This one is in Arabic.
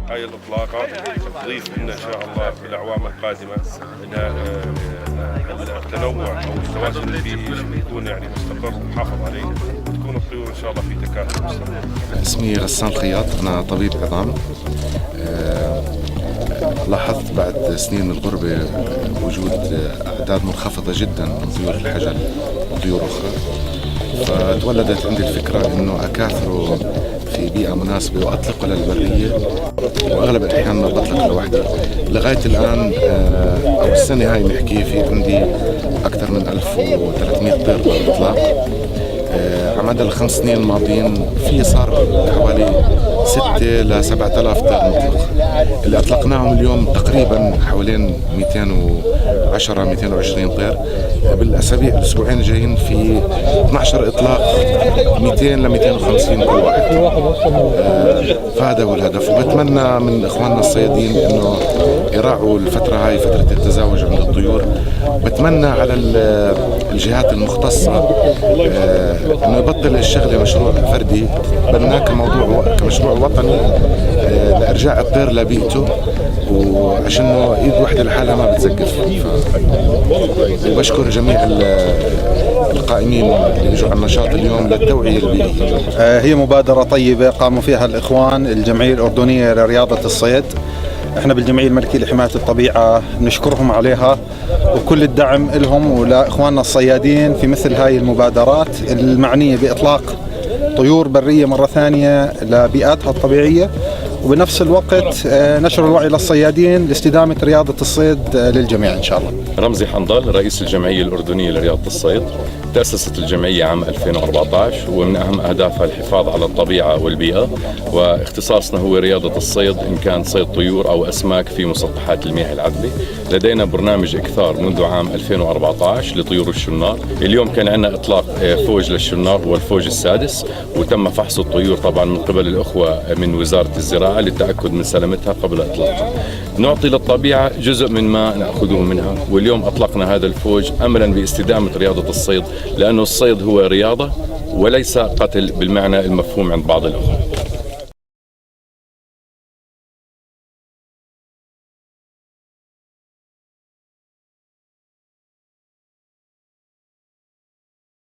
هاي الإطلاقات تضيف لنا إن شاء الله في الأعوام القادمة إلى التنوع أو التوازن البيئي يكون يعني مستقر ومحافظ عليه، وتكون الطيور إن شاء الله في تكاثر مستمر. اسمي غسان خياط، أنا طبيب عظام. لاحظت بعد سنين الغربة وجود أعداد منخفضة جدا من طيور الحجل وطيور أخرى، فتولدت عندي الفكرة إنه أكاثره في بيئة مناسبة وأطلقه للبرية، وأغلب الأحيان ما بطلق لوحدي. لغاية الآن أو السنة هاي نحكي في عندي أكثر من 1300 طير بالإطلاق. على مدى ال5 سنين الماضيين في صار حوالي 6 ل 7000 طير مطلق. اللي أطلقناهم اليوم تقريبا حوالين 210 220 طير. الأسبوعين الجايين في 12 إطلاق 200 ل 250 كل واحد. فهذا هو الهدف، وبتمنى من إخواننا الصيادين إنه يراعوا الفترة هاي فترة التزاوج عند الطيور. بتمنى على الجهات المختصة إنه يبطل الشغل مشروع فردي، بناه كمشروع وطني لإرجاع الطير لبيئته، وعشانه إيد واحدة لحالها ما بتزقف. وبشكر جميع القائمين اللي بيجوا على النشاط اليوم للتوعية البيئية. هي مبادرة طيبة قاموا فيها الإخوان الجمعية الأردنية لرياضة الصيد. احنا بالجمعية الملكية لحماية الطبيعة نشكرهم عليها، وكل الدعم لهم ولإخواننا الصيادين في مثل هاي المبادرات المعنية بإطلاق طيور برية مرة ثانية لبيئاتها الطبيعية، وبنفس الوقت نشر الوعي للصيادين لاستدامة رياضة الصيد للجميع إن شاء الله. رمزي حنظل، رئيس الجمعية الأردنية لرياضة الصيد. تأسست الجمعية عام 2014، ومن أهم أهدافها الحفاظ على الطبيعة والبيئة، واختصاصنا هو رياضة الصيد إن كان صيد طيور أو أسماك في مسطحات المياه العذبة. لدينا برنامج إكثار منذ عام 2014 لطيور الشنار. اليوم كان عندنا إطلاق فوج للشنار، هو الفوج السادس، وتم فحص الطيور طبعا من قبل الأخوة من وزارة الزراعة للتأكد من سلامتها قبل إطلاقها. نعطي للطبيعة جزء من ما نأخذه منها، واليوم أطلقنا هذا الفوج أملا باستدامة رياضة الصيد، لأنه الصيد هو رياضة وليس قتل بالمعنى المفهوم عند بعض الأخوة.